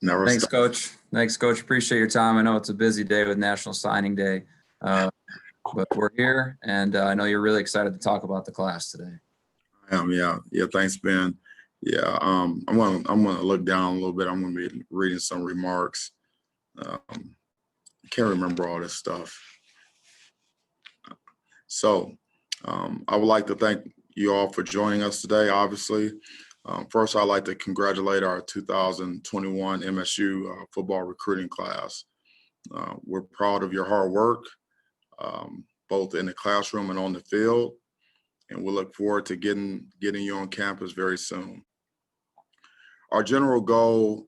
Never Thanks, stop. Coach. Thanks, Coach. Appreciate your time. I know it's a busy day with National Signing Day, but we're here, and I know you're really excited to talk about the class today. Yeah. Thanks, Ben. Yeah, I'm gonna look down a little bit. I'm gonna be reading some remarks. Can't remember all this stuff. So I would like to thank you all for joining us today. Obviously, first I'd like to congratulate our 2021 MSU football recruiting class. We're proud of your hard work, both in the classroom and on the field, and we look forward to getting you on campus very soon. Our general goal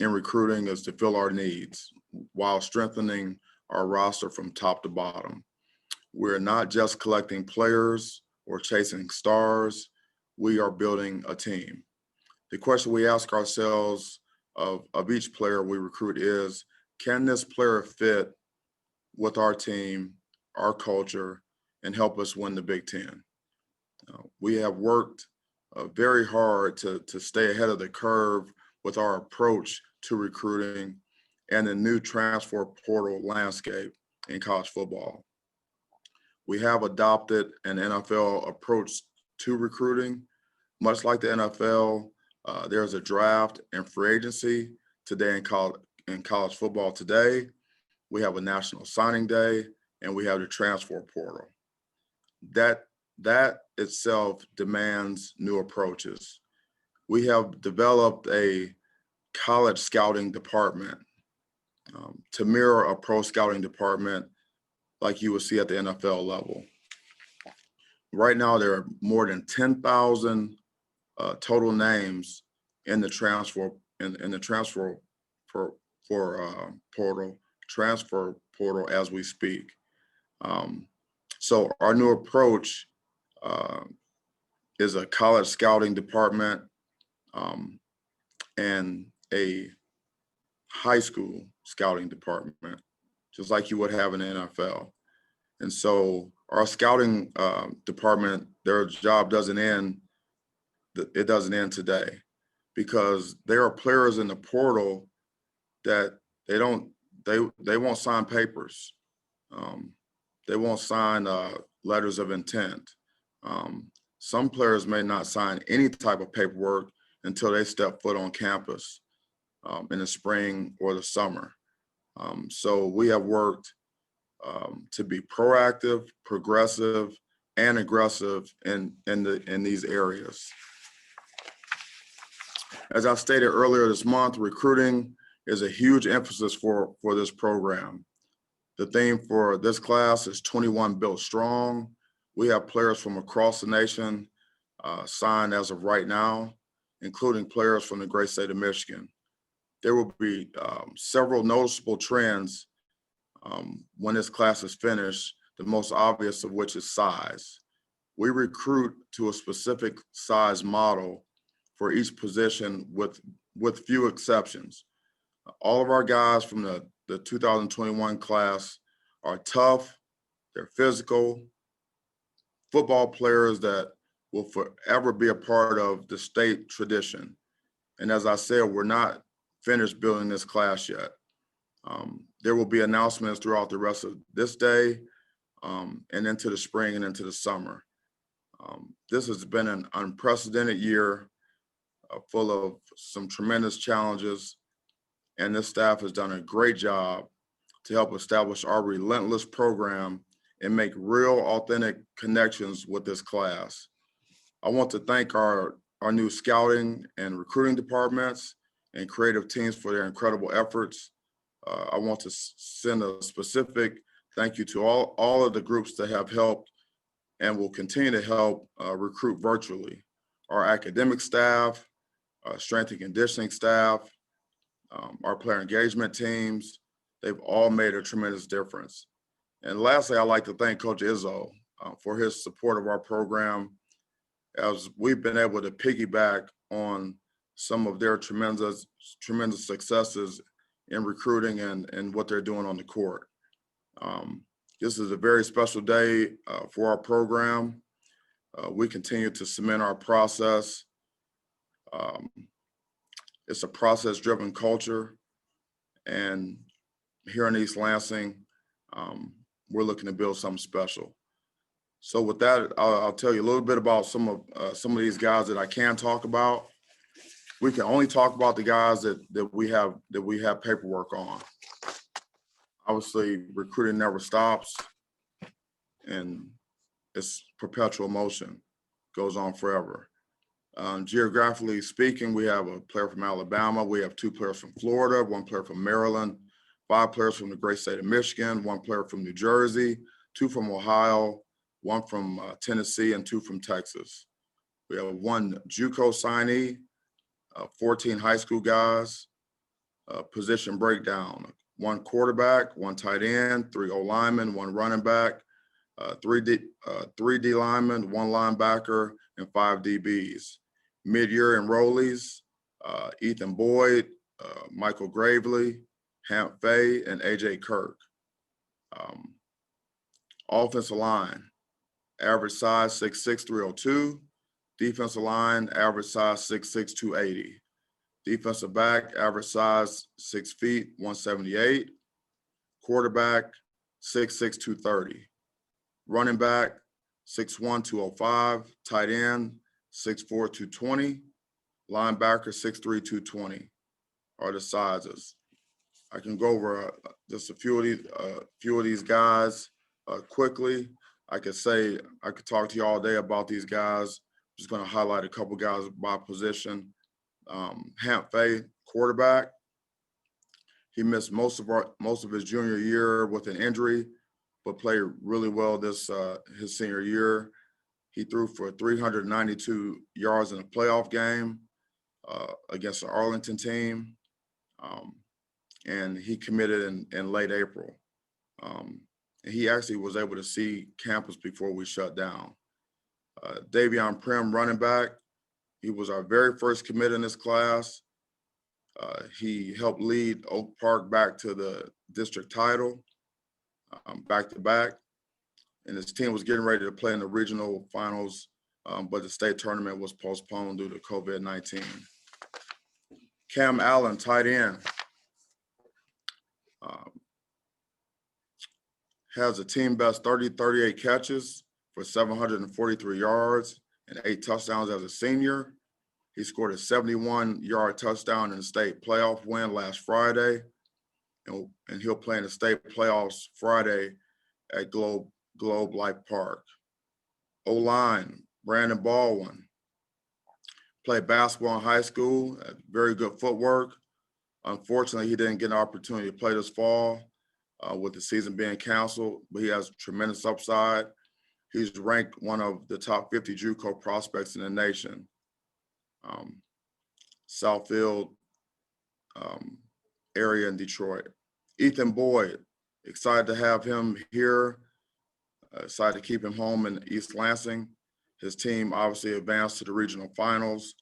in recruiting is to fill our needs while strengthening our roster from top to bottom. We're not just collecting players or chasing stars, we are building a team. The question we ask ourselves of each player we recruit is, can this player fit with our team, our culture, and help us win the Big Ten? We have worked very hard to stay ahead of the curve with our approach to recruiting and the new transfer portal landscape in college football. We have adopted an NFL approach to recruiting. Much like the NFL, there's a draft and free agency today in college football today. We have a National Signing Day, and we have the transfer portal. That itself demands new approaches. We have developed a college scouting department to mirror a pro scouting department like you would see at the NFL level. Right now, there are more than 10,000 total names in the transfer portal as we speak. So our new approach is a college scouting department and a high school scouting department, just like you would have in the NFL. And so our scouting department, their job doesn't end. It doesn't end today, because there are players in the portal that they won't sign papers. They won't sign letters of intent. Some players may not sign any type of paperwork until they step foot on campus in the spring or the summer. So we have worked to be proactive, progressive, and aggressive in these areas. As I stated earlier this month, recruiting is a huge emphasis for this program. The theme for this class is 21 Built Strong. We have players from across the nation signed as of right now, including players from the great state of Michigan. There will be several noticeable trends when this class is finished, the most obvious of which is size. We recruit to a specific size model for each position with few exceptions. All of our guys from the 2021 class are tough, they're physical, football players that will forever be a part of the state tradition. And as I said, we're not finished building this class yet. There will be announcements throughout the rest of this day and into the spring and into the summer. This has been an unprecedented year full of some tremendous challenges, and this staff has done a great job to help establish our relentless program and make real, authentic connections with this class. I want to thank our new scouting and recruiting departments and creative teams for their incredible efforts. I want to send a specific thank you to all of the groups that have helped and will continue to help recruit virtually. Our academic staff, strength and conditioning staff, our player engagement teams, they've all made a tremendous difference. And lastly, I'd like to thank Coach Izzo for his support of our program, as we've been able to piggyback on some of their tremendous successes in recruiting and what they're doing on the court. This is a very special day for our program. We continue to cement our process. It's a process-driven culture. And here in East Lansing, we're looking to build something special. So with that, I'll tell you a little bit about some of these guys that I can talk about. We can only talk about the guys that we have paperwork on. Obviously, recruiting never stops, and it's perpetual motion, goes on forever. Geographically speaking, we have a player from Alabama, we have 2 players from Florida, 1 player from Maryland, 5 players from the great state of Michigan, 1 player from New Jersey, 2 from Ohio, 1 from Tennessee, and 2 from Texas. We have 1 JUCO signee, 14 high school guys, position breakdown, 1 quarterback, 1 tight end, 3 O linemen, 1 running back, 3 D linemen, 1 linebacker, and 5 DBs. Mid-year enrollees, Ethan Boyd, Michael Gravely, Hamp Faye, and AJ Kirk. Offensive line, average size 6'6", 302. Defensive line, average size 6'6", 280. Defensive back, average size 6 feet, 178. Quarterback, 6'6", 230. Running back, 6'1", 205. Tight end, 6'4", 220. Linebacker, 6'3", 220 are the sizes. I can go over just a few of these guys quickly. I could talk to you all day about these guys. I'm just going to highlight a couple guys by position. Hamp Faye, quarterback. He missed most of his junior year with an injury, but played really well his senior year. He threw for 392 yards in a playoff game against the Arlington team, and he committed in late April. And he actually was able to see campus before we shut down. Davion Prim, running back. He was our very first commit in this class. He helped lead Oak Park back to the district title, back-to-back. And his team was getting ready to play in the regional finals, but the state tournament was postponed due to COVID-19. Cam Allen, tight end. Has a team best 38 catches for 743 yards and 8 touchdowns as a senior. He scored a 71-yard touchdown in the state playoff win last Friday, and he'll play in the state playoffs Friday at Globe Life Park. O-line, Brandon Baldwin. Played basketball in high school, had very good footwork. Unfortunately, he didn't get an opportunity to play this fall with the season being canceled, but he has tremendous upside. He's ranked one of the top 50 JUCO prospects in the nation. Southfield area in Detroit. Ethan Boyd, excited to have him here. Excited to keep him home in East Lansing. His team obviously advanced to the regional finals,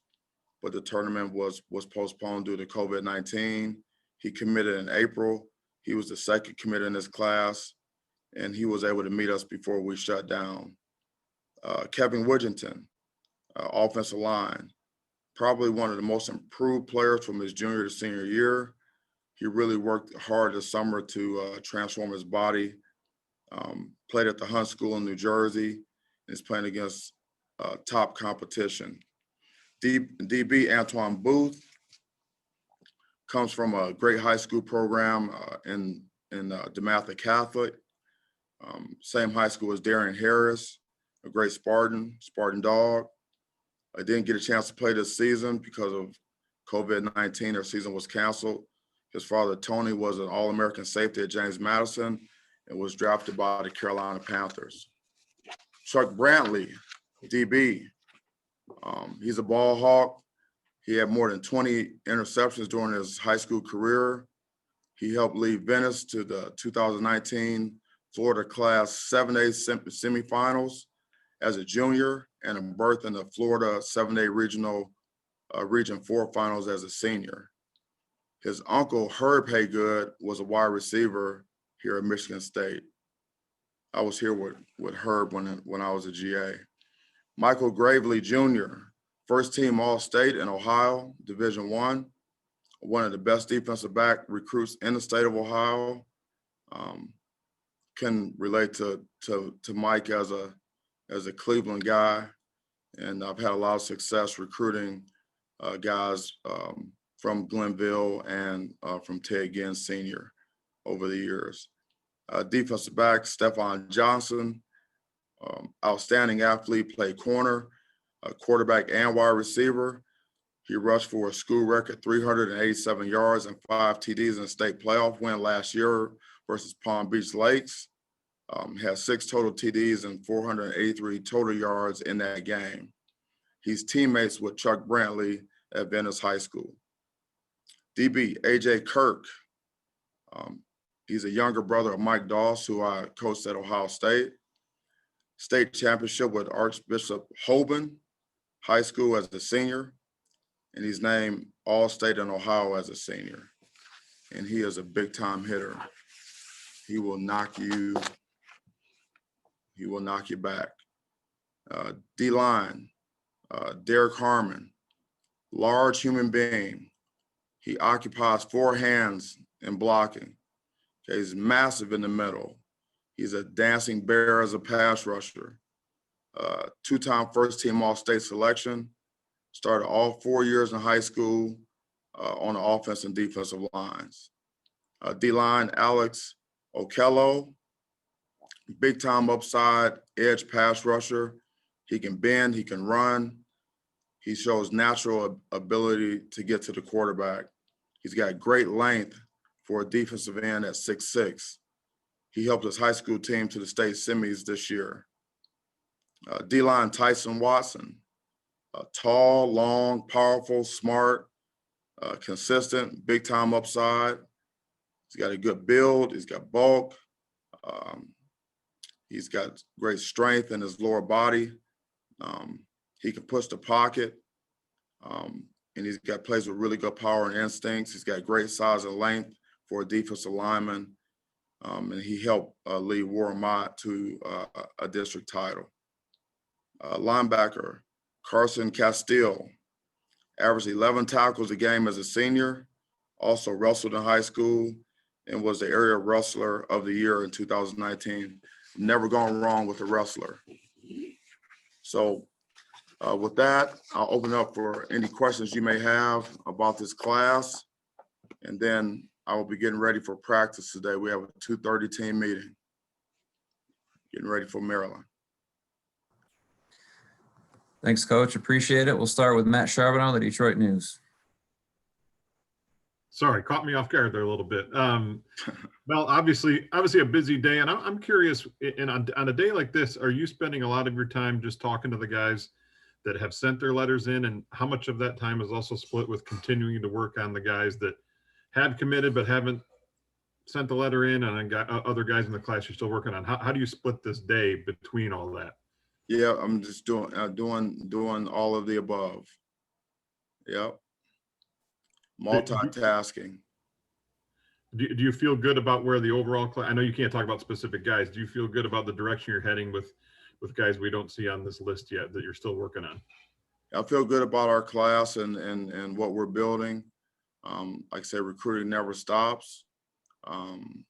but the tournament was postponed due to COVID-19. He committed in April. He was the second commit in this class, and he was able to meet us before we shut down. Kevin Woodrington, offensive line, probably one of the most improved players from his junior to senior year. He really worked hard this summer to transform his body. Played at the Hunt School in New Jersey, and is playing against top competition. DB Antoine Booth comes from a great high school program in DeMatha Catholic. Same high school as Darian Harris, a great Spartan dog. I didn't get a chance to play this season because of COVID-19. Their season was canceled. His father, Tony, was an All-American safety at James Madison and was drafted by the Carolina Panthers. Chuck Brantley, DB. He's a ball hawk. He had more than 20 interceptions during his high school career. He helped lead Venice to the 2019 Florida Class 7A semifinals as a junior and a berth in the Florida 7A Regional Region 4 finals as a senior. His uncle, Herb Haygood, was a wide receiver here at Michigan State. I was here with Herb when I was a GA. Michael Gravely Jr., first team All-State in Ohio, Division I. one of the best defensive back recruits in the state of Ohio. Can relate to Mike as a Cleveland guy, and I've had a lot of success recruiting guys from Glenville and from Ted Ginn Sr. over the years. Defensive back Stephon Johnson, outstanding athlete, played corner, quarterback, and wide receiver. He rushed for a school record 387 yards and 5 TDs in a state playoff win last year versus Palm Beach Lakes. Has 6 total TDs and 483 total yards in that game. He's teammates with Chuck Brantley at Venice High School. DB AJ Kirk. He's a younger brother of Mike Doss, who I coached at Ohio State. State championship with Archbishop Hoban High School as a senior, and he's named All-State in Ohio as a senior. And he is a big-time hitter. He will knock you back. D-line, Derek Harmon, large human being. He occupies 4 hands in blocking. Okay, he's massive in the middle. He's a dancing bear as a pass rusher. 2-time first-team All-State selection. Started all 4 years in high school on the offense and defensive lines. D-line, Alex Okello, big-time upside edge pass rusher. He can bend, he can run. He shows natural ability to get to the quarterback. He's got great length for a defensive end at 6'6". He helped his high school team to the state semis this year. D-line Tyson Watson, tall, long, powerful, smart, consistent, big-time upside. He's got a good build. He's got bulk. He's got great strength in his lower body. He can push the pocket. And he's got plays with really good power and instincts. He's got great size and length for a defensive lineman. And he helped lead Warren-Mott to a district title. Linebacker, Carson Castile, averaged 11 tackles a game as a senior, also wrestled in high school, and was the area wrestler of the year in 2019. Never gone wrong with a wrestler. So with that, I'll open up for any questions you may have about this class, and then I will be getting ready for practice today. We have a 2:30 team meeting, getting ready for Maryland. Thanks, Coach. Appreciate it. We'll start with Matt Charbonneau, the Detroit News. Sorry, caught me off guard there a little bit. Well, obviously a busy day, and I'm curious, and on a day like this, are you spending a lot of your time just talking to the guys that have sent their letters in, and how much of that time is also split with continuing to work on the guys that have committed but haven't sent the letter in, and other guys in the class you're still working on? How do you split this day between all that? Yeah, I'm just doing all of the above. Yep. Multitasking. Do you feel good about where the overall class? I know you can't talk about specific guys. Do you feel good about the direction you're heading with guys we don't see on this list yet that you're still working on? I feel good about our class and what we're building. Like I said, recruiting never stops.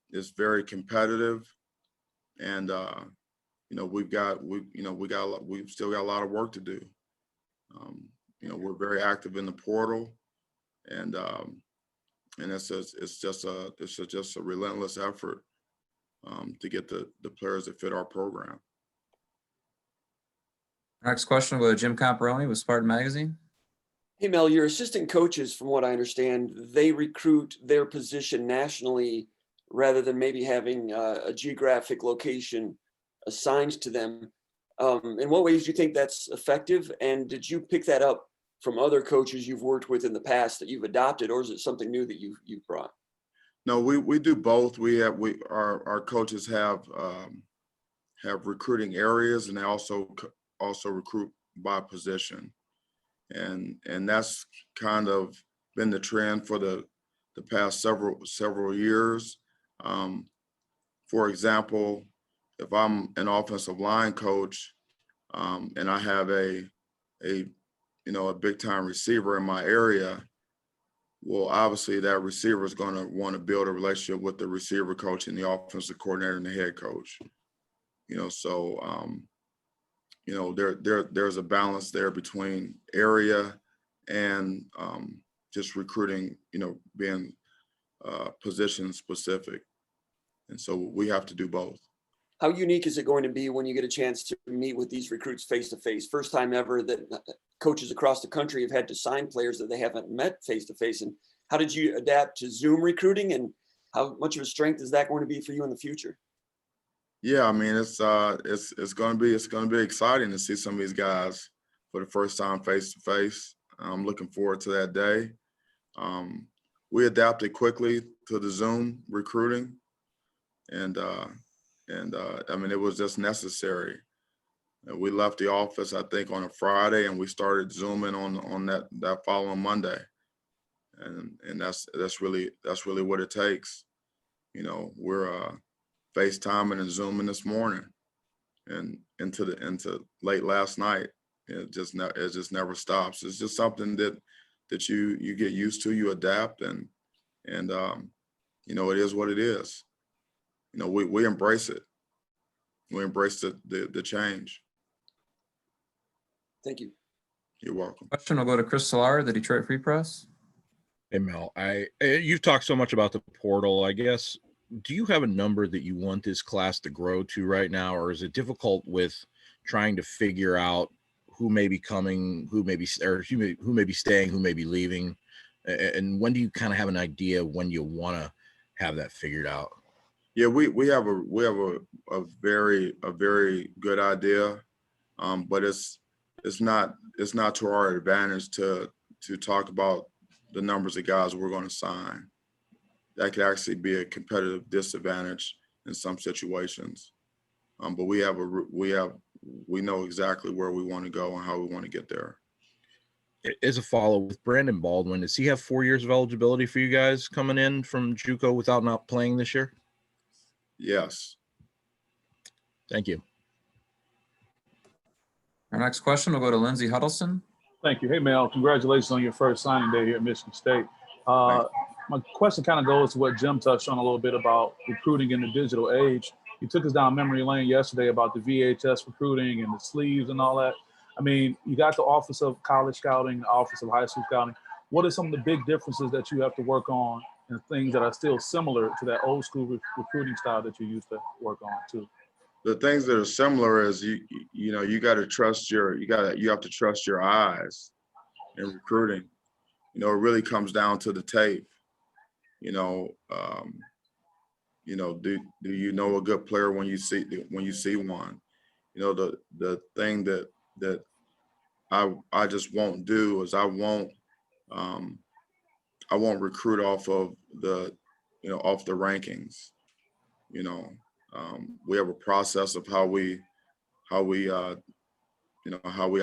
It's very competitive, and we've still got a lot of work to do. We're very active in the portal, and it's just a relentless effort to get the players that fit our program. Next question will go to Jim Comparoni with Spartan Magazine. Hey, Mel, your assistant coaches, from what I understand, they recruit their position nationally rather than maybe having a geographic location assigned to them. In what ways do you think that's effective? And did you pick that up from other coaches you've worked with in the past that you've adopted, or is it something new that you've brought? No, we do both. Our coaches have recruiting areas, and they also recruit by position, and that's kind of been the trend for the past several years. For example, if I'm an offensive line coach and I have a big time receiver in my area, Well, obviously that receiver is going to want to build a relationship with the receiver coach and the offensive coordinator and the head coach. So there's a balance there between area and just recruiting, being position specific. And so we have to do both. How unique is it going to be when you get a chance to meet with these recruits face to face? First time ever that coaches across the country have had to sign players that they haven't met face to face. And how did you adapt to Zoom recruiting, and how much of a strength is that going to be for you in the future? Yeah, I mean, it's going to be exciting to see some of these guys for the first time face to face. I'm looking forward to that day. We adapted quickly to the Zoom recruiting, and I mean, it was just necessary. We left the office, I think, on a Friday, and we started Zooming on that following Monday, and that's really what it takes. We're FaceTiming and Zooming this morning, and into late last night. It just never stops. It's just something that you get used to, you adapt, and it is what it is. We embrace it. We embrace the change. Thank you. You're welcome. Question will go to Chris Solar, the Detroit Free Press. Hey, Mel, you've talked so much about the portal. I guess, do you have a number that you want this class to grow to right now, or is it difficult with trying to figure out who may be coming, who may be staying, who may be leaving, and when do you kind of have an idea of when you want to have that figured out? Yeah, we have a very good idea, but it's not to our advantage to talk about the numbers of guys we're going to sign. That could actually be a competitive disadvantage in some situations. But we know exactly where we want to go and how we want to get there. As a follow with Brandon Baldwin, does he have 4 years of eligibility for you guys coming in from JUCO without not playing this year? Yes. Thank you. Our next question will go to Lindsey Huddleston. Thank you. Hey, Mel, congratulations on your first signing day here at Michigan State. My question kind of goes to what Jim touched on a little bit about recruiting in the digital age. You took us down memory lane yesterday about the VHS recruiting and the sleeves and all that. I mean, you got the Office of College Scouting, the Office of High School Scouting. What are some of the big differences that you have to work on and things that are still similar to that old school recruiting style that you used to work on too? The things that are similar is you got to trust you have to trust your eyes in recruiting. It really comes down to the tape. Do you know a good player when you see one? The thing that I just won't do is I won't recruit off of the rankings. We have a process of how we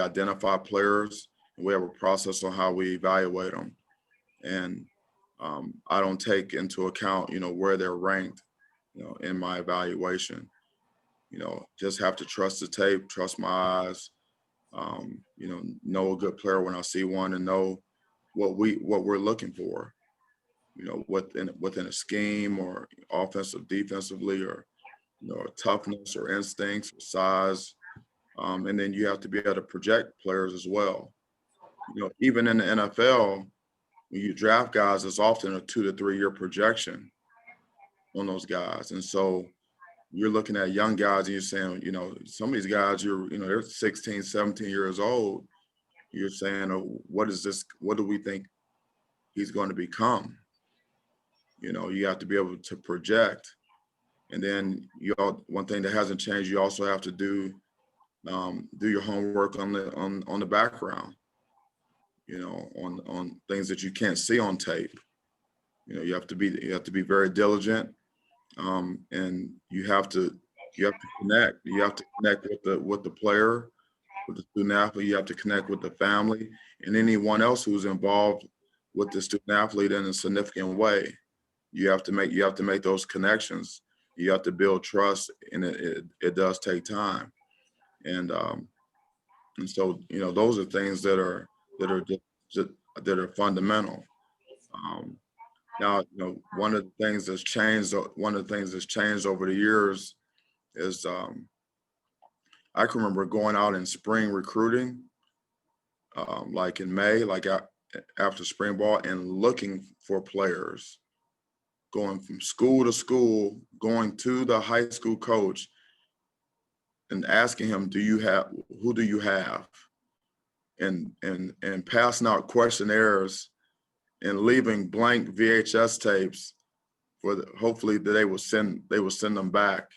identify players, and we have a process on how we evaluate them. And I don't take into account, where they're ranked, in my evaluation. Just have to trust the tape, trust my eyes, know a good player when I see one, and know what we're looking for, within a scheme or offensive, defensively, or toughness or instincts or size. And then you have to be able to project players as well. Even in the NFL, when you draft guys, it's often a 2 to 3 year projection on those guys. And so you're looking at young guys and you're saying, some of these guys, they're 16, 17 years old. You're saying, what is this? What do we think he's going to become? You have to be able to project. And then one thing that hasn't changed, you also have to do your homework on the background, on things that you can't see on tape. You have to be very diligent, and you have to connect. You have to connect with the player, with the student athlete. You have to connect with the family and anyone else who's involved with the student athlete in a significant way. You have to make those connections. You have to build trust, and it does take time. And so those are things that are fundamental. Now, one of the things that's changed over the years is I can remember going out in spring recruiting, like in May, after spring ball, and looking for players, going from school to school, going to the high school coach and asking him, who do you have? And passing out questionnaires and leaving blank VHS tapes hopefully that they will send them back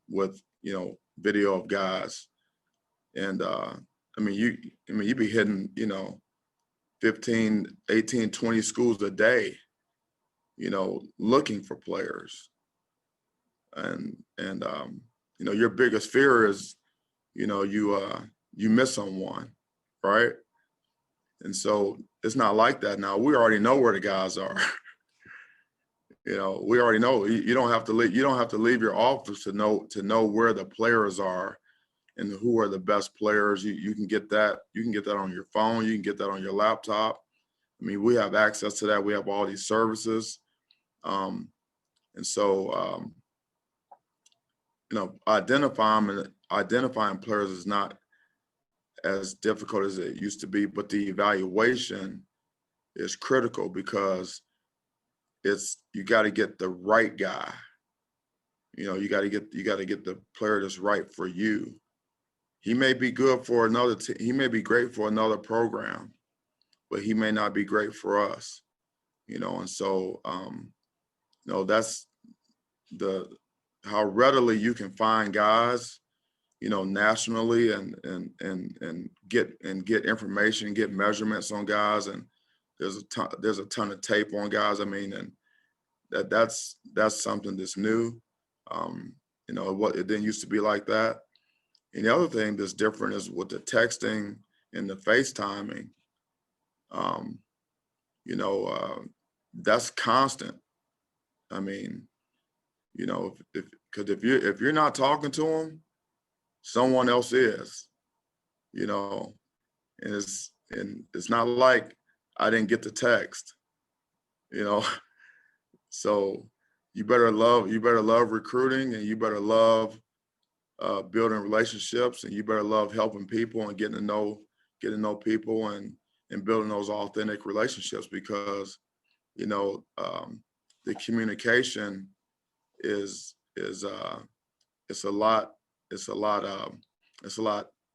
with video of guys. And you be hitting 15, 18, 20 schools a day, looking for players. And your biggest fear is you miss someone, right? And so it's not like that now. We already know where the guys are. We already know. You don't have to leave. You don't have to leave your office to know where the players are and who are the best players. You can get that. You can get that on your phone. You can get that on your laptop. We have access to that. We have all these services, and so identifying players is not as difficult as it used to be, but the evaluation is critical because you got to get the right guy. You got to get the player that's right for you. He may be good for another team. He may be great for another program, but he may not be great for us. And so that's how readily you can find guys, nationally and get information, get measurements on guys, and there's a ton of tape on guys. And that's something that's new. It didn't used to be like that. And the other thing that's different is with the texting and the FaceTiming. That's constant. Because if you're not talking to them, someone else is. And it's not like I didn't get the text. So you better love recruiting, and you better love building relationships, and you better love helping people and getting to know people and building those authentic relationships, because the communication is it's a lot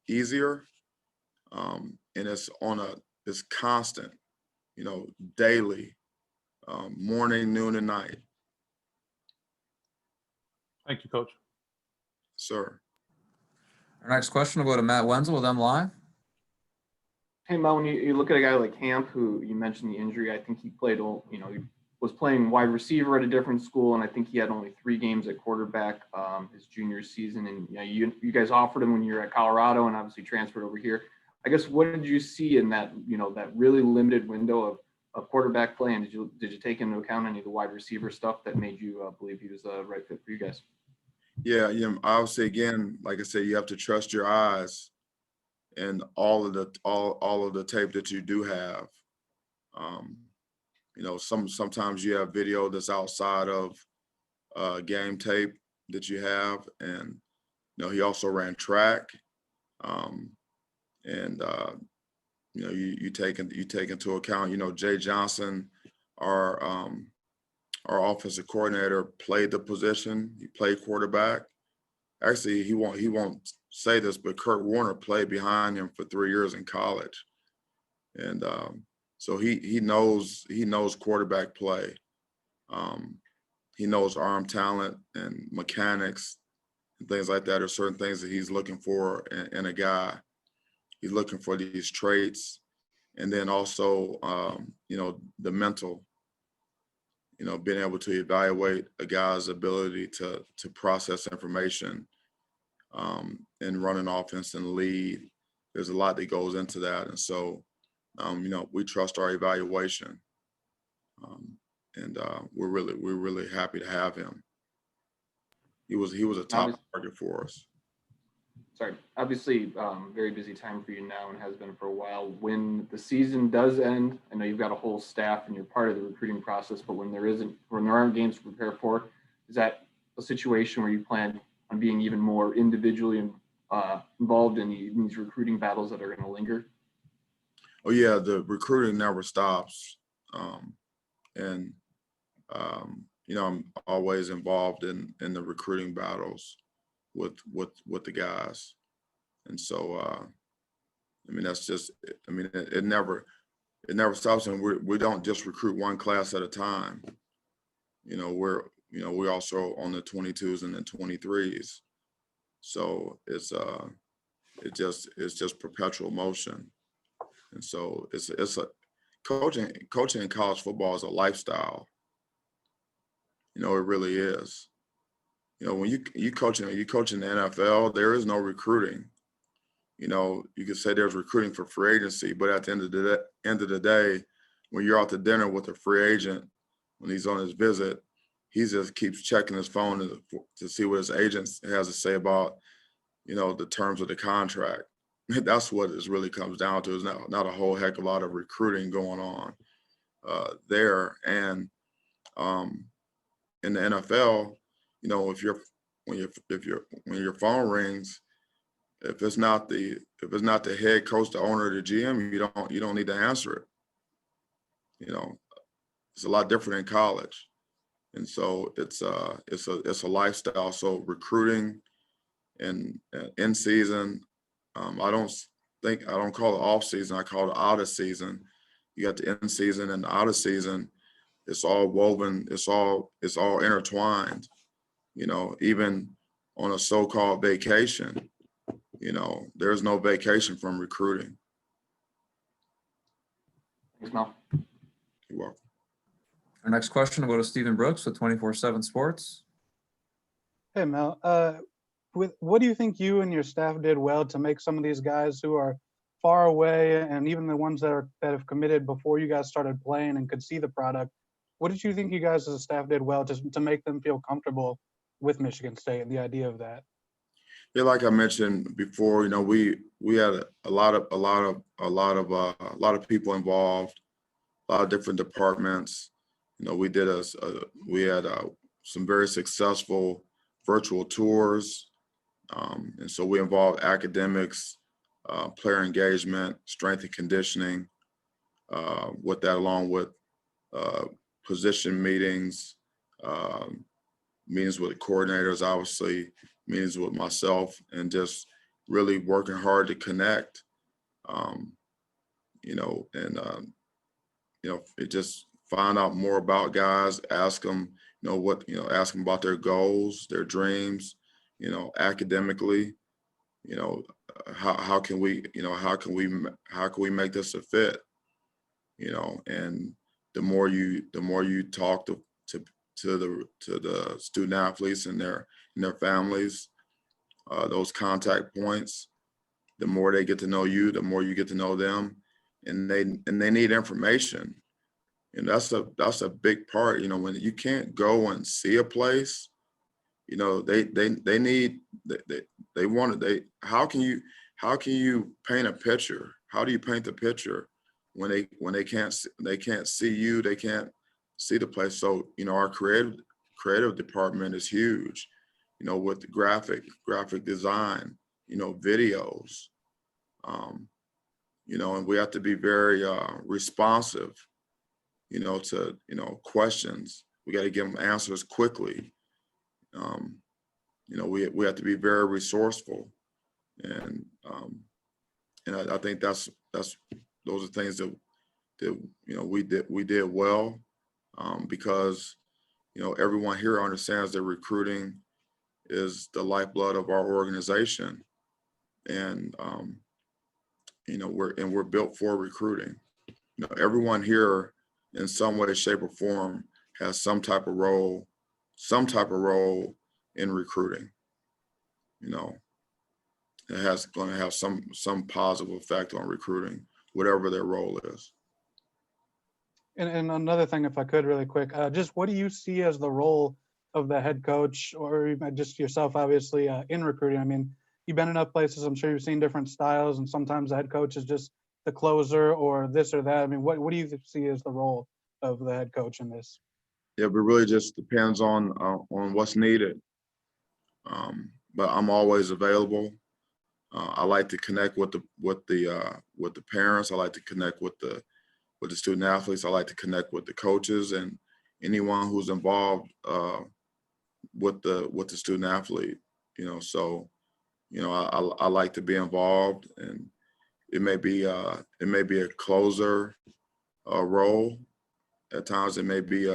easier, and it's constant, daily, morning, noon, and night. Thank you, Coach. Sir. Our next question will go to Matt Wenzel with M Live. Hey, Mel, when you look at a guy like Hamp, who you mentioned the injury, I think he played, he was playing wide receiver at a different school, and I think he had only 3 games at quarterback his junior season. And you guys offered him when you were at Colorado, and obviously transferred over here. I guess, what did you see in that, that really limited window of quarterback play, and did you take into account any of the wide receiver stuff that made you believe he was the right fit for you guys? Yeah, obviously, again, like I said, you have to trust your eyes and all of the tape that you do have. Sometimes you have video that's outside of game tape that you have, and he also ran track, and you take into account, Jay Johnson, our offensive coordinator, played the position. He played quarterback. Actually, he won't say this, but Kurt Warner played behind him for 3 years in college, and so he knows quarterback play. He knows arm talent and mechanics and things like that. Are certain things that he's looking for in a guy. He's looking for these traits, and then also the mental. Being able to evaluate a guy's ability to process information, and run an offense and lead. There's a lot that goes into that, and so we trust our evaluation, and we're really happy to have him. He was a top target for us. sorry, obviously very busy time for you now and has been for a while. When the season does end, I know you've got a whole staff and you're part of the recruiting process, but when there aren't games to prepare for, is that a situation where you plan on being even more individually involved in these recruiting battles that are going to linger? Oh yeah, the recruiting never stops. You know, I'm always involved in the recruiting battles with the guys. And so, I mean, that's just, I mean, it never stops. And we don't just recruit one class at a time. You know, we're also on the 22s and the 23s. So it's just perpetual motion. And so it's a coaching in college football is a lifestyle. You know, it really is. You know, when you coach in the NFL, there is no recruiting. You know, you could say there's recruiting for free agency, but at the end of the day, when you're out to dinner with a free agent, when he's on his visit, he just keeps checking his phone to see what his agent has to say about, you know, the terms of the contract. That's what it really comes down to. Is not a whole heck of a lot of recruiting going on there. And in the NFL, you know, when your phone rings, if it's not the head coach, the owner, the GM, you don't need to answer it. You know, it's a lot different in college, and so it's a lifestyle. So recruiting and in season, I don't call it off season. I call it out of season. You got the in season and the out of season. It's all woven. It's all intertwined. You know, even on a so-called vacation, you know, there's no vacation from recruiting. Thanks, Mel. You're welcome. Our next question will go to Stephen Brooks with 24/7 Sports. Hey, Mel. What do you think you and your staff did well to make some of these guys who are far away, and even the ones that have committed before you guys started playing and could see the product? What did you think you guys as a staff did well to make them feel comfortable with Michigan State and the idea of that? Yeah, like I mentioned before, you know, we had a lot of people involved, a lot of different departments. You know, we had some very successful virtual tours, and so we involved academics, player engagement, strength and conditioning, with that, along with position meetings, meetings with coordinators, obviously, meetings with myself, and just really working hard to connect, you know, and, you know, it just find out more about guys, ask them, ask them about their goals, their dreams, you know, academically, you know, how can we make this a fit, you know, and the more you talk to the student athletes and their families, those contact points, the more they get to know you, the more you get to know them, and they need information. And that's a big part, you know, when you can't go and see a place, you know, how can you paint a picture? How do you paint the picture when they can't see you, they can't see the place? So, you know, our creative department is huge, you know, with the graphic design, you know, videos, you know, and we have to be very responsive, you know, to, you know, questions. We got to give them answers quickly. You know, we have to be very resourceful, and I think those are things that you know we did well, because, you know, everyone here understands that recruiting is the lifeblood of our organization, and you know, we're built for recruiting. You know, everyone here in some way, shape, or form has some type of role in recruiting. You know, it has going to have some positive effect on recruiting, whatever their role is. And another thing, if I could, really quick, just what do you see as the role of the head coach, or just yourself, obviously, in recruiting? I mean, you've been enough places. I'm sure you've seen different styles, and sometimes the head coach is just the closer or this or that. I mean, what do you see as the role of the head coach in this? Yeah, but really just depends on what's needed. But I'm always available. I like to connect with the parents. I like to connect with the student athletes. I like to connect with the coaches and anyone who's involved with the student athlete. So I like to be involved, and it may be a closer role at times. It may be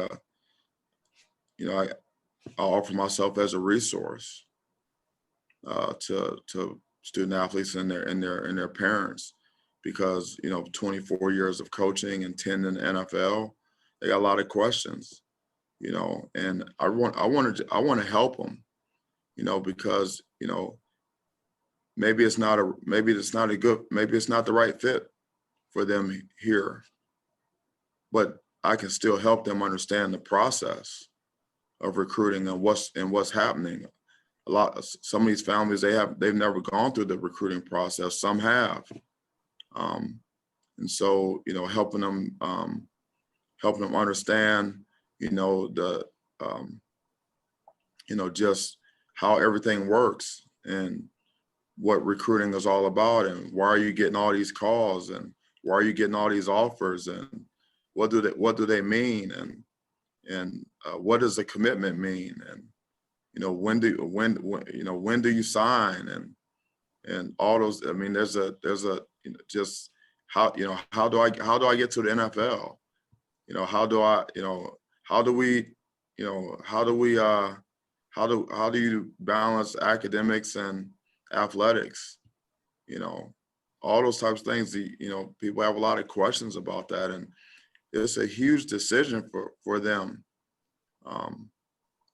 I offer myself as a resource to student athletes and their parents, because 24 years of coaching and 10 in the NFL, they got a lot of questions, and I want to help them, because maybe it's not the right fit for them here, but I can still help them understand the process of recruiting and what's happening. Some of these families, they've never gone through the recruiting process. Some have, and so helping them understand just how everything works and what recruiting is all about, and why are you getting all these calls, and why are you getting all these offers, and what do they mean, and what does a commitment mean, and when do you sign, and all those. I mean, there's a just how do I get to the NFL? How do you balance academics and athletics? All those types of things. People have a lot of questions about that, and it's a huge decision for them.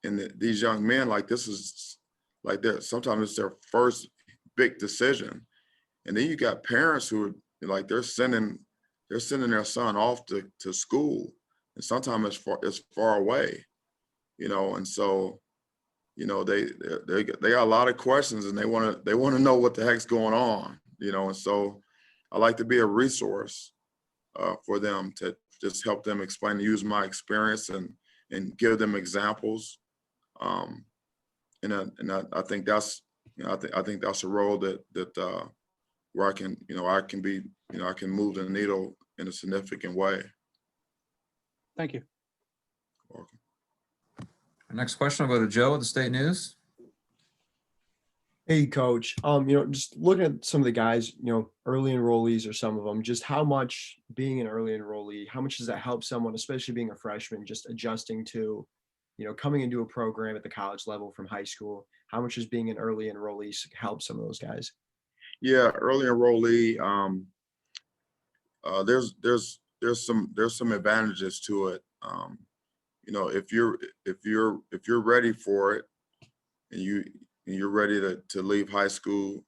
And these young men, sometimes it's their first big decision, and then you got parents who are they're sending their son off to school, and sometimes it's far away, and so they got a lot of questions, and they want to know what the heck's going on, and so I like to be a resource for them, to just help them explain, use my experience and give them examples. And I think that's I think that's a role that where I can move the needle in a significant way. Thank you. Welcome. Our next question will go to Joe with the State News. Hey, Coach. Just looking at some of the guys, early enrollees or some of them, just how much being an early enrollee, how much does that help someone, especially being a freshman, just adjusting to, coming into a program at the college level from high school? How much does being an early enrollee help some of those guys? Yeah, early enrollee. There's some advantages to it. If you're ready for it, and you're ready to leave high school,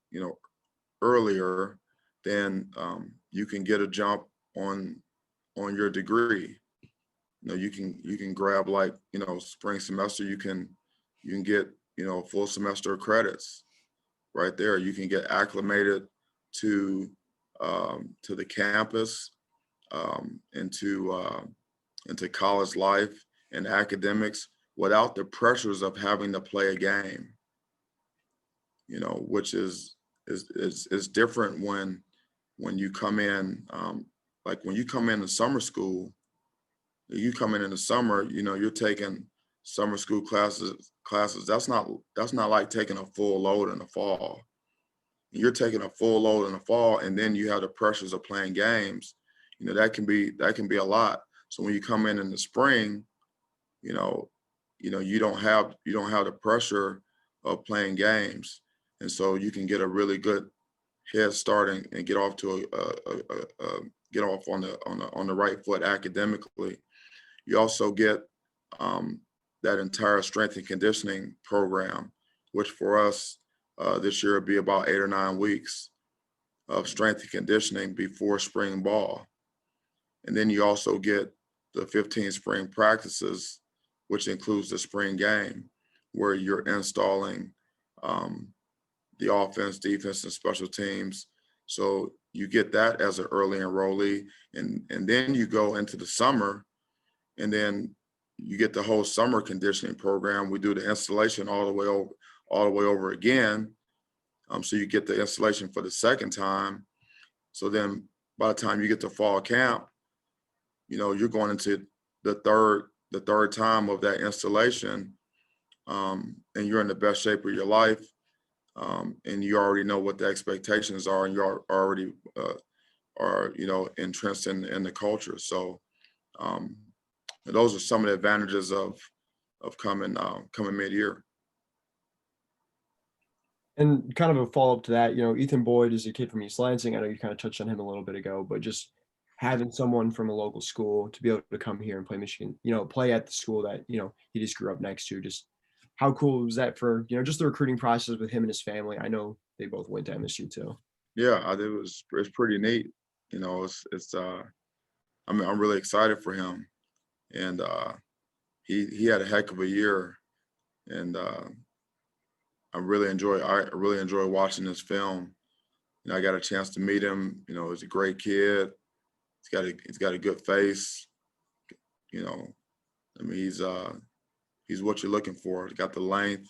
earlier, then you can get a jump on your degree. You can grab spring semester. You can get full semester credits right there. You can get acclimated to the campus, into college life and academics without the pressures of having to play a game. Which is different when you come in, when you come into summer school. You come in the summer, you're taking summer school classes. That's not like taking a full load in the fall. You're taking a full load in the fall, and then you have the pressures of playing games. That can be a lot. So when you come in the spring, you don't have the pressure of playing games, and so you can get a really good head start and get off to get off on the right foot academically. You also get that entire strength and conditioning program, which for us this year would be about 8 or 9 weeks of strength and conditioning before spring ball. And then you also get the 15 spring practices, which includes the spring game, where you're installing the offense, defense, and special teams. So you get that as an early enrollee, and then you go into the summer, and then you get the whole summer conditioning program. We do the installation all the way over again. So you get the installation for the second time. So then by the time you get to fall camp, you're going into the third time of that installation, and you're in the best shape of your life. And you already know what the expectations are, and you already are entrenched in the culture. So those are some of the advantages of coming mid-year. And kind of a follow-up to that, Ethan Boyd is a kid from East Lansing. I know you kind of touched on him a little bit ago, but just having someone from a local school to be able to come here and play Michigan, play at the school that, he just grew up next to, just how cool was that for, just the recruiting process with him and his family? I know they both went to MSU too. Yeah, it's pretty neat. I'm really excited for him. And he had a heck of a year. And I really enjoy watching this film. I got a chance to meet him. He's a great kid. He's got a good face. He's what you're looking for. He's got the length.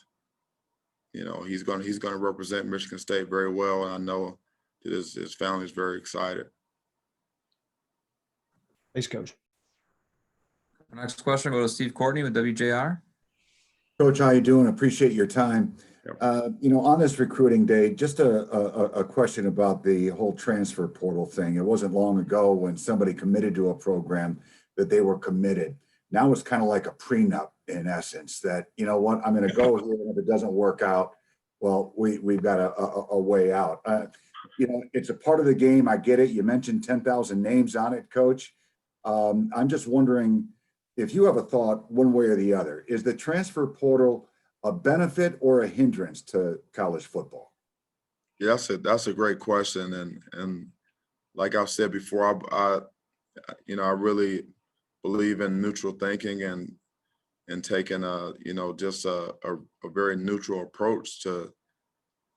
He's gonna represent Michigan State very well, and I know that his family is very excited. Thanks, Coach. Next question, go to Steve Courtney with WJR. Coach, how you doing? Appreciate your time. Yep. On this recruiting day, just a question about the whole transfer portal thing. It wasn't long ago when somebody committed to a program that they were committed. Now it's kind of like a prenup in essence that, what, I'm going to go here, and if it doesn't work out, well, we've got a way out. It's a part of the game. I get it. You mentioned 10,000 names on it, Coach. I'm just wondering if you have a thought one way or the other. Is the transfer portal a benefit or a hindrance to college football? Yeah, that's a great question. And like I've said before, I really believe in neutral thinking and taking just a very neutral approach to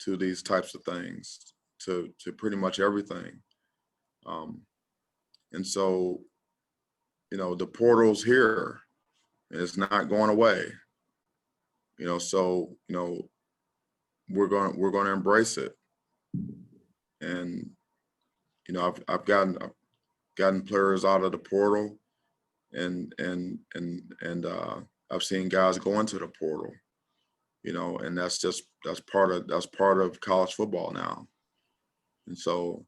these types of things, to pretty much everything. And so, the portal's here, and it's not going away. So we're going to embrace it. And I've gotten players out of the portal, and I've seen guys go into the portal, and that's part of college football now. And so,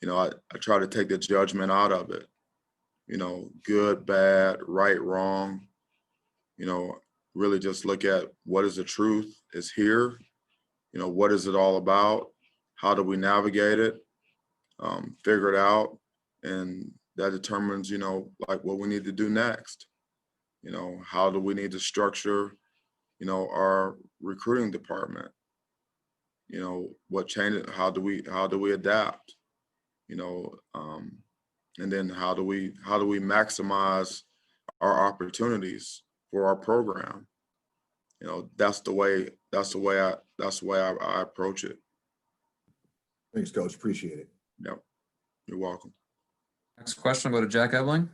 I try to take the judgment out of it, good, bad, right, wrong, really just look at what is the truth is here, what is it all about? How do we navigate it? Figure it out. And that determines, like what we need to do next. How do we need to structure, our recruiting department? What changes, how do we adapt? And then how do we maximize our opportunities for our program? That's the way I approach it. Thanks, Coach. Appreciate it. Yep. You're welcome. Next question, go to Jack Ebling.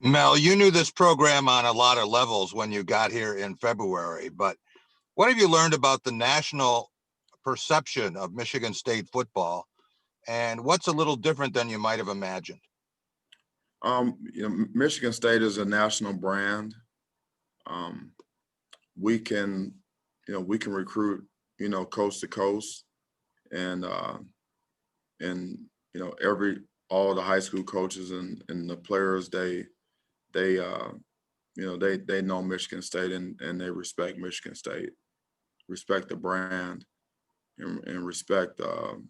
Mel, you knew this program on a lot of levels when you got here in February, but what have you learned about the national perception of Michigan State football, and what's a little different than you might have imagined? Michigan State is a national brand. We can recruit, coast to coast, and all the high school coaches and the players, they know Michigan State, and they respect Michigan State, respect the brand, and respect the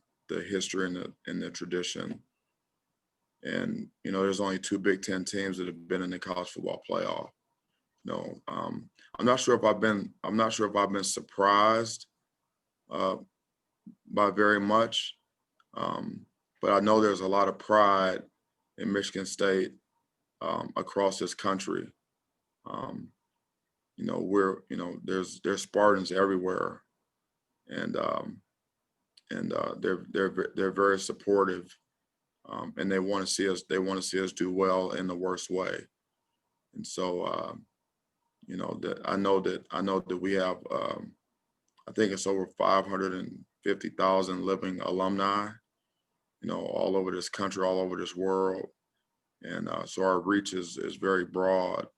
history and the tradition. And there's only 2 Big Ten teams that have been in the college football playoff. I'm not sure if I've been surprised by very much, but I know there's a lot of pride in Michigan State across this country. There's Spartans everywhere and they're very supportive, and they want to see us do well in the worst way. And so you know, that I know that we have I think it's over 550,000 living alumni, you know, all over this country, all over this world. And so our reach is very broad.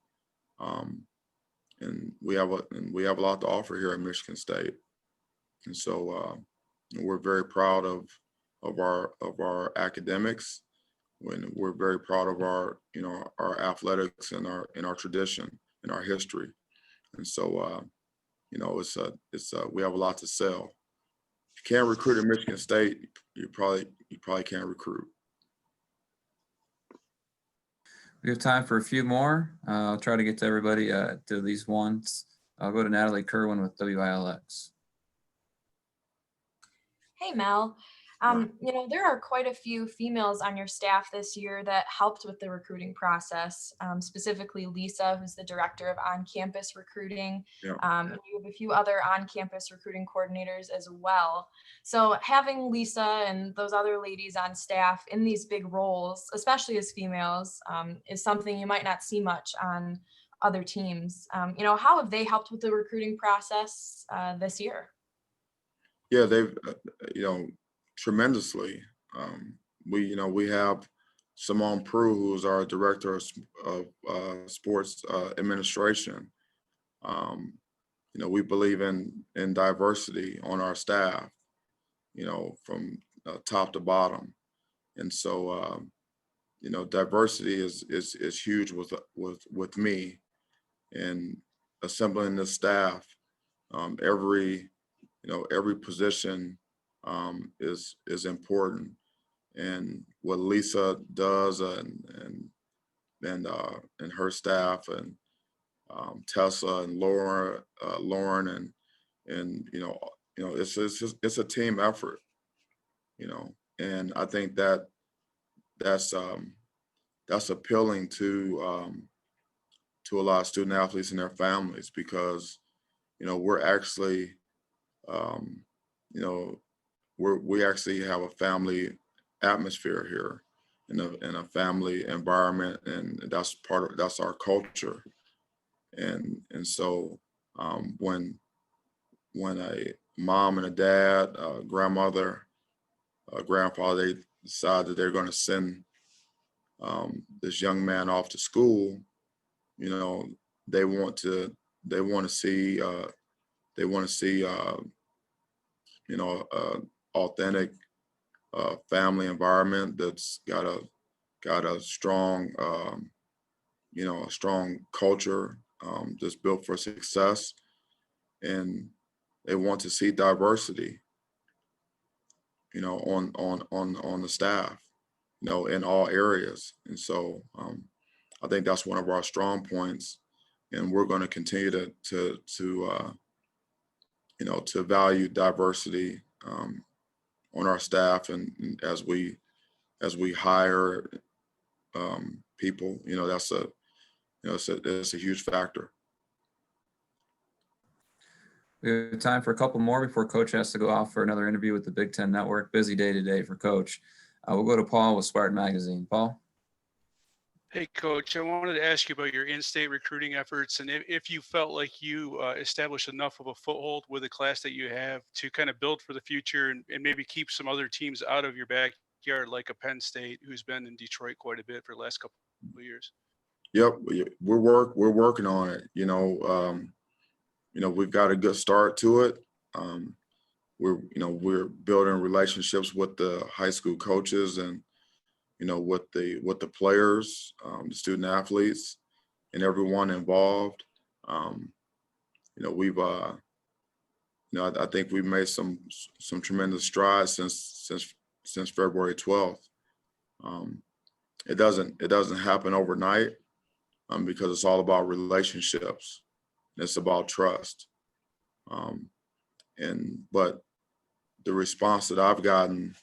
And we have a lot to offer here at Michigan State. And so we're very proud of our academics. When we're very proud of our, you know, our athletics and our tradition and our history. And so you know, we have a lot to sell. If you can't recruit at Michigan State, you probably can't recruit. We have time for a few more. I'll try to get to everybody to at least once. I'll go to Natalie Kerwin with WILX. Hey, Mel. You know, there are quite a few females on your staff this year that helped with the recruiting process, specifically Lisa, who's the director of on-campus recruiting. Yeah. And you have a few other on-campus recruiting coordinators as well. So having Lisa and those other ladies on staff in these big roles, especially as females, is something you might not see much on other teams. You know, how have they helped with the recruiting process this year? Yeah, they've, you know, tremendously. We have Simone Prue, who's our director of sports administration. You know, we believe in diversity on our staff, you know, from top to bottom. And so, you know, diversity is huge with me, and assembling the staff. Every position is important, and what Lisa does and her staff, and Tessa and Lauren and you know it's a team effort, you know, and I think that's appealing to a lot of student athletes and their families, because you know we're actually you know we actually have a family atmosphere here, in a family environment, and that's our culture. And so when a mom and a dad, grandmother, grandfather, they decide that they're going to send this young man off to school, you know, they want to see you know, authentic family environment that's got a strong you know, a strong culture that's built for success, and they want to see diversity, you know, on the staff, you know, in all areas. And so I think that's one of our strong points, and we're going to continue to you know, to value diversity on our staff, and as we hire people, you know, that's a huge factor. We have time for a couple more before Coach has to go off for another interview with the Big Ten Network. Busy day today for Coach. We'll go to Paul with Spartan Magazine. Paul? Hey, Coach, I wanted to ask you about your in-state recruiting efforts, and if you felt like you established enough of a foothold with the class that you have to kind of build for the future, and maybe keep some other teams out of your backyard, like a Penn State, who's been in Detroit quite a bit for the last couple of years. Yep, we're working on it. You know, we've got a good start to it. We're building relationships with the high school coaches, and you know, with the players, the student athletes, and everyone involved. You know, we've you know, I think we've made some tremendous strides since February 12th. It doesn't happen overnight, because it's all about relationships. It's about trust. But the response that I've gotten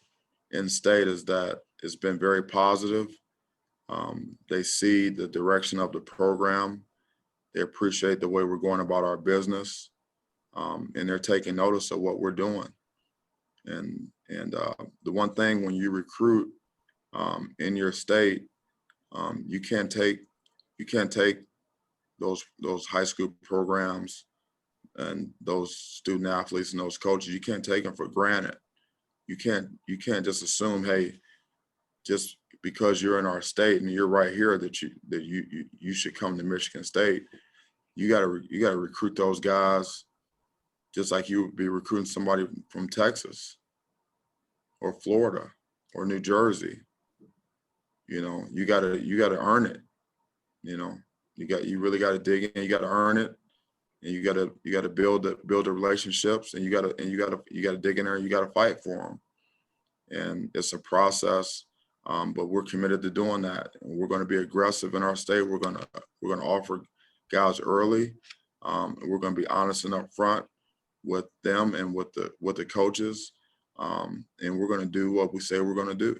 in state is that it's been very positive. They see the direction of the program. They appreciate the way we're going about our business. and they're taking notice of what we're doing. And the one thing when you recruit in your state, you can't take those high school programs and those student athletes and those coaches. You can't take them for granted. You can't just assume, hey, just because you're in our state and you're right here that you should come to Michigan State. You gotta recruit those guys just like you would be recruiting somebody from Texas or Florida or New Jersey. You know, you gotta earn it. You know, you really gotta dig in. You gotta earn it, and you gotta build the relationships, and you gotta dig in there. And you gotta fight for them, and it's a process. But we're committed to doing that, and we're going to be aggressive in our state. We're going to offer guys early, and we're going to be honest and upfront with them and with the coaches, and we're going to do what we say we're going to do.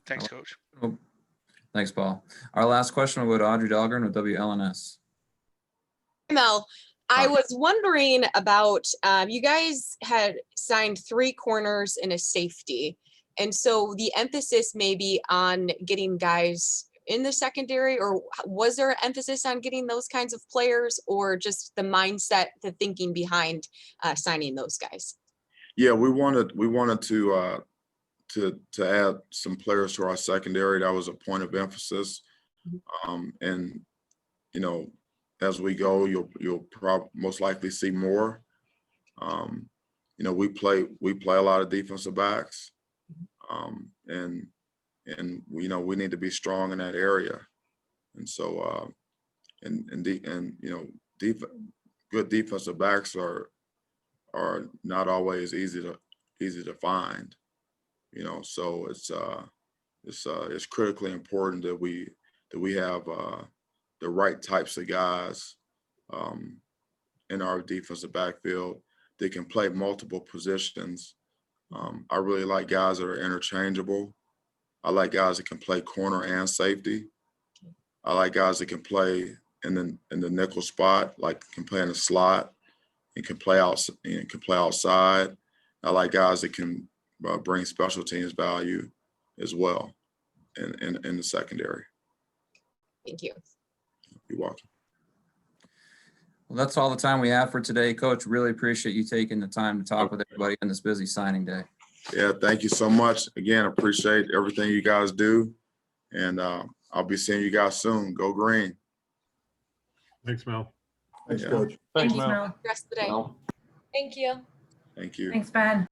Thanks, Coach. Thanks, Paul. Our last question will go to Audrey Dahlgren with WLNS. Mel, I was wondering about, you guys had signed 3 corners and a safety. And so the emphasis may be on getting guys in the secondary, or was there an emphasis on getting those kinds of players, or just the mindset, the thinking behind signing those guys? Yeah, we wanted to add some players to our secondary. That was a point of emphasis. And, you know, as we go, you'll most likely see more. You know, we play a lot of defensive backs, and you know, we need to be strong in that area. And so you know, good defensive backs are not always easy to find. You know, so it's critically important that we have the right types of guys in our defensive backfield. They can play multiple positions. I really like guys that are interchangeable. I like guys that can play corner and safety. I like guys that can play in the nickel spot, like can play in the slot and can play outside. I like guys that can bring special teams value as well in the secondary. Thank you. You're welcome. Well, that's all the time we have for today, Coach. Really appreciate you taking the time to talk with everybody on this busy signing day. Yeah, thank you so much. Again, appreciate everything you guys do. And I'll be seeing you guys soon. Go green. Thanks, Mel. Thanks, Yeah. Coach. Thanks, Mel. Rest of the day. Thank you. Thank you. Thanks, Ben.